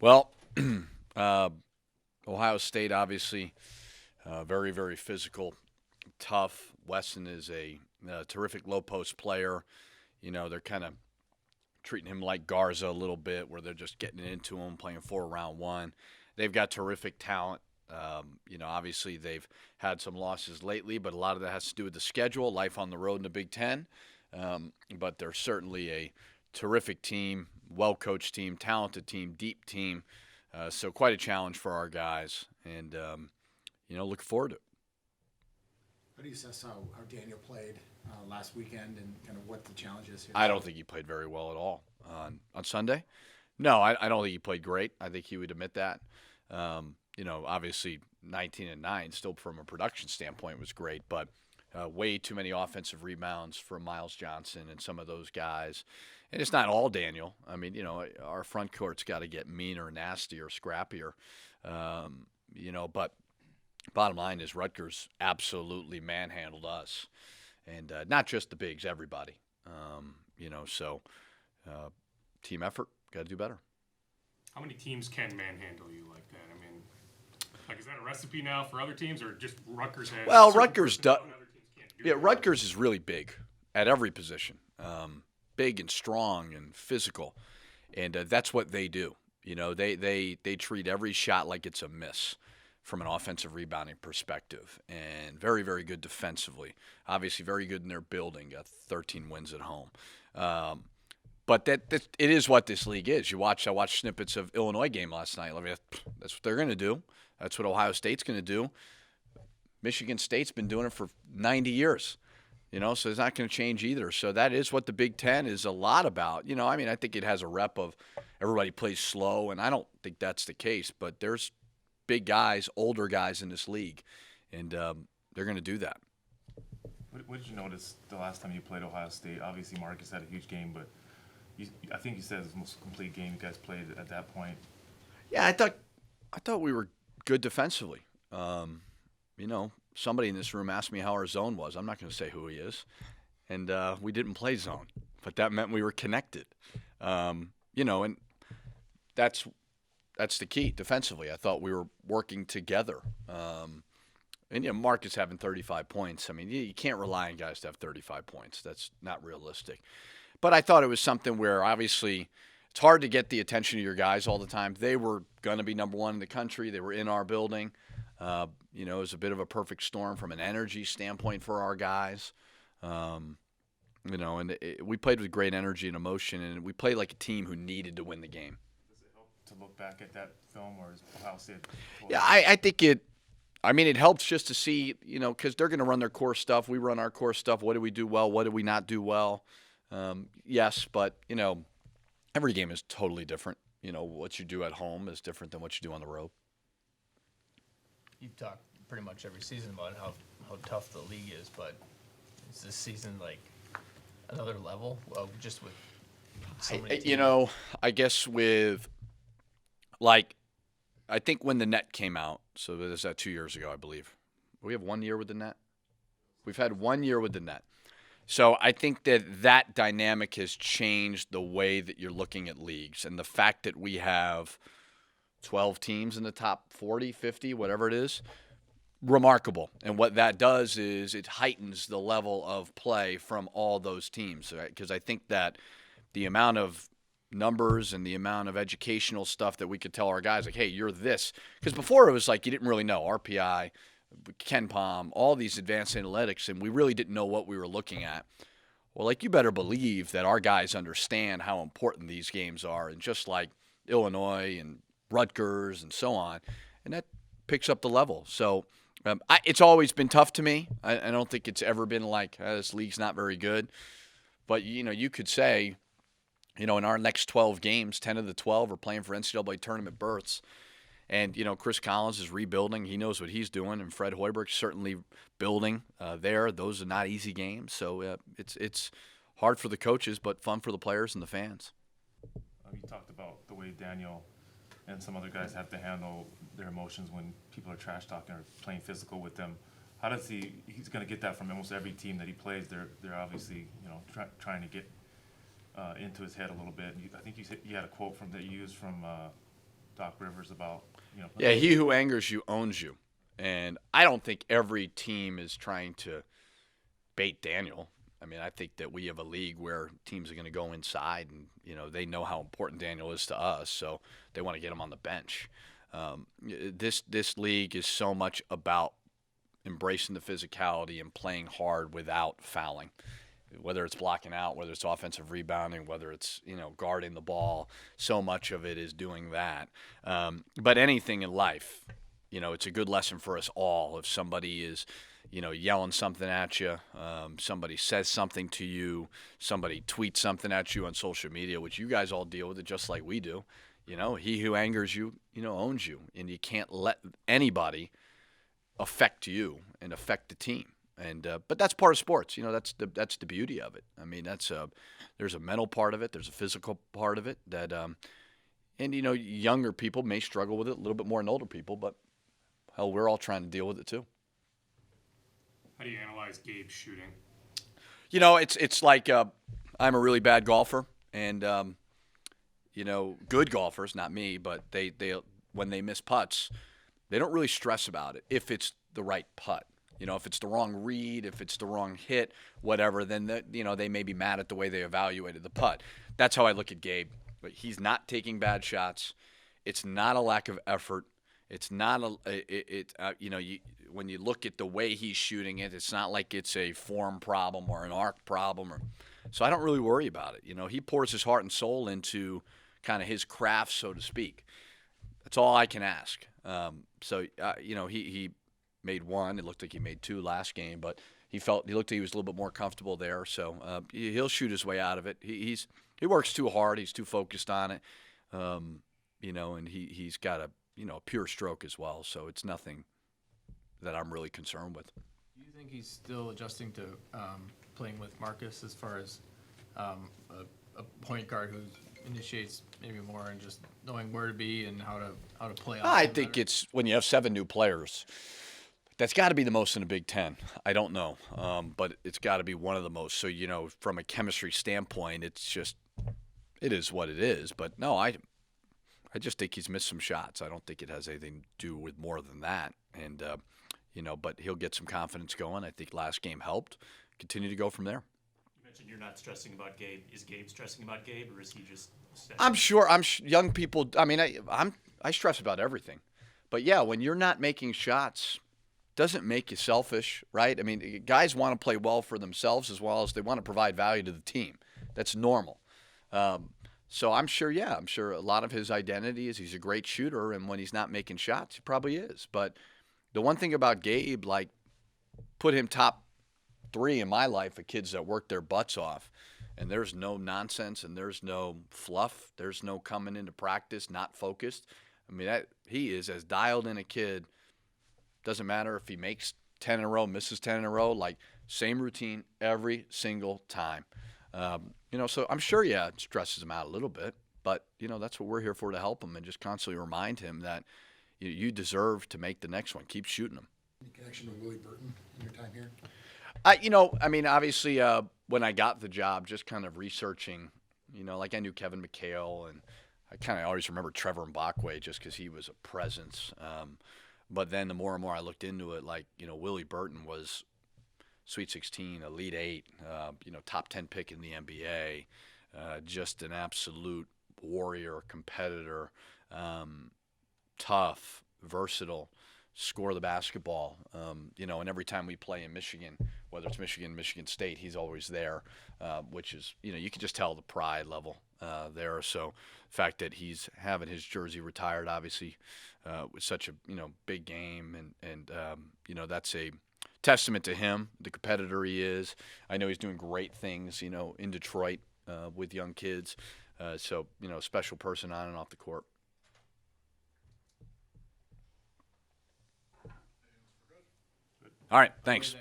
Well, uh, Ohio State obviously very, very physical, tough. Weston is a terrific low post player. They're kind of treating him like Garza a little bit, where they're just getting into him, playing for round one. They've got terrific talent. Obviously they've had some losses lately, but a lot of that has to do with the schedule, life on the road in the Big Ten. But they're certainly a terrific team, well-coached team, talented team, deep team. So quite a challenge for our guys, and look forward to it. How do you assess how Daniel played last weekend and kind of what the challenge is here? I don't think he played very well at all on Sunday. No, I don't think he played great. I think he would admit that. Obviously 19-9, still from a production standpoint, was great, but way too many offensive rebounds from Miles Johnson and some of those guys. And it's not all Daniel. I mean, our front court's got to get meaner, nastier, scrappier. But bottom line is Rutgers absolutely manhandled us. And not just the bigs, everybody. So team effort, got to do better. How many teams can manhandle you like that? I mean, is that a recipe now for other teams, or just Rutgers has? Well, Rutgers does. Yeah, Rutgers is really big at every position, big and strong and physical, and that's what they do. They treat every shot like it's a miss from an offensive rebounding perspective, and very, very good defensively. Obviously, very good in their building. Got 13 wins at home. But that it is what this league is. I watched snippets of Illinois game last night. That's what they're going to do. That's what Ohio State's going to do. Michigan State's been doing it for 90 years. So it's not going to change either. So that is what the Big Ten is a lot about. I think it has a rep of everybody plays slow, and I don't think that's the case. But there's big guys, older guys in this league, and they're going to do that. What did you notice the last time you played Ohio State? Obviously, Marcus had a huge game, but I think you said it was the most complete game you guys played at that point. Yeah, I thought we were good defensively. Somebody in this room asked me how our zone was. I'm not going to say who he is. And we didn't play zone, but that meant we were connected. And that's the key defensively. I thought we were working together. Marcus having 35 points. I mean, you can't rely on guys to have 35 points. That's not realistic. But I thought it was something where obviously it's hard to get the attention of your guys all the time. They were going to be number one in the country. They were in our building. It was a bit of a perfect storm from an energy standpoint for our guys. We played with great energy and emotion, and we played like a team who needed to win the game. Does it help to look back at that film, or is Ohio State? Yeah, I think it. I mean, it helps just to see, because they're going to run their core stuff. We run our core stuff. What did we do well? What did we not do well? Yes, but, every game is totally different. What you do at home is different than what you do on the road. You've talked pretty much every season about how tough the league is, but is this season like another level? Well, just with so many teams? I guess I think when the net came out, so there's that 2 years ago, I believe. We have 1 year with the net? We've had 1 year with the net. So I think that dynamic has changed the way that you're looking at leagues. And the fact that we have 12 teams in the top 40, 50, whatever it is, remarkable. And what that does is it heightens the level of play from all those teams. Right? Because I think that the amount of numbers and the amount of educational stuff that we could tell our guys, like, hey, you're this. Because before it was like you didn't really know. RPI, Ken Palm, all these advanced analytics, and we really didn't know what we were looking at. Well, you better believe that our guys understand how important these games are, and just like Illinois and Rutgers and so on, and that picks up the level. So it's always been tough to me. I don't think it's ever been like this league's not very good. But, you could say, in our next 12 games, 10 of the 12 are playing for NCAA tournament berths. And, Chris Collins is rebuilding. He knows what he's doing. And Fred Hoiberg's certainly building there. Those are not easy games. So it's hard for the coaches, but fun for the players and the fans. You talked about the way Daniel and some other guys have to handle their emotions when people are trash talking or playing physical with them. How does he's going to get that from almost every team that he plays. They're obviously, trying to get into his head a little bit. I think you had a quote that you used from Doc Rivers about, Yeah, he who angers you owns you. And I don't think every team is trying to bait Daniel. I mean, I think that we have a league where teams are going to go inside and, they know how important Daniel is to us, so they want to get him on the bench. This league is so much about embracing the physicality and playing hard without fouling. Whether it's blocking out, whether it's offensive rebounding, whether it's, guarding the ball, so much of it is doing that. But anything in life, it's a good lesson for us all. If somebody is, yelling something at you, somebody says something to you, somebody tweets something at you on social media, which you guys all deal with it just like we do. He who angers you, owns you. And you can't let anybody affect you and affect the team. And but that's part of sports. That's the beauty of it. I mean, there's a mental part of it. There's a physical part of it that, and younger people may struggle with it a little bit more than older people. But hell, we're all trying to deal with it too. How do you analyze Gabe's shooting? It's like I'm a really bad golfer, and good golfers, not me, but they when they miss putts, they don't really stress about it if it's the right putt. If it's the wrong read, if it's the wrong hit, whatever, then they may be mad at the way they evaluated the putt. That's how I look at Gabe. But he's not taking bad shots. It's not a lack of effort. It's not when you look at the way he's shooting it, it's not like it's a form problem or an arc problem. So I don't really worry about it. He pours his heart and soul into kind of his craft, so to speak. That's all I can ask. He made one. It looked like he made two last game, but he looked like he was a little bit more comfortable there. So he'll shoot his way out of it. He works too hard. He's too focused on it. And he's got a pure stroke as well. So it's nothing that I'm really concerned with. Do you think he's still adjusting to playing with Marcus as far as a point guard who initiates maybe more and just knowing where to be and how to play off? I think it's when you have 7 new players. That's got to be the most in the Big Ten. I don't know, but it's got to be one of the most. So, from a chemistry standpoint, it is what it is. But, no, I just think he's missed some shots. I don't think it has anything to do with more than that. And, but he'll get some confidence going. I think last game helped. Continue to go from there. You mentioned you're not stressing about Gabe. Is Gabe stressing about Gabe, or is he just I'm sure young people – I mean, I stress about everything. But, yeah, when you're not making shots – doesn't make you selfish, right? I mean, guys want to play well for themselves as well as they want to provide value to the team. That's normal. So I'm sure a lot of his identity is he's a great shooter, and when he's not making shots, he probably is. But the one thing about Gabe, like, put him top 3 in my life of kids that work their butts off, and there's no nonsense and there's no fluff. There's no coming into practice not focused. I mean, he is as dialed in a kid. Doesn't matter if he makes 10 in a row, misses 10 in a row, like same routine every single time. So I'm sure, it stresses him out a little bit, but, that's what we're here for, to help him and just constantly remind him that you deserve to make the next one. Keep shooting them. Any connection to Willie Burton in your time here? Obviously, when I got the job, just kind of researching, like I knew Kevin McHale, and I kind of always remember Trevor Mbakwe just because he was a presence. But then the more and more I looked into it, like, Willie Burton was Sweet 16, Elite 8, top 10 pick in the NBA, just an absolute warrior, competitor, tough, versatile, score the basketball. And every time we play in Michigan, whether it's Michigan State, he's always there, which is, you can just tell the pride level there. So the fact that he's having his jersey retired, obviously, was such a, big game. And that's a testament to him, the competitor he is. I know he's doing great things, in Detroit with young kids. So, special person on and off the court. All right, thanks.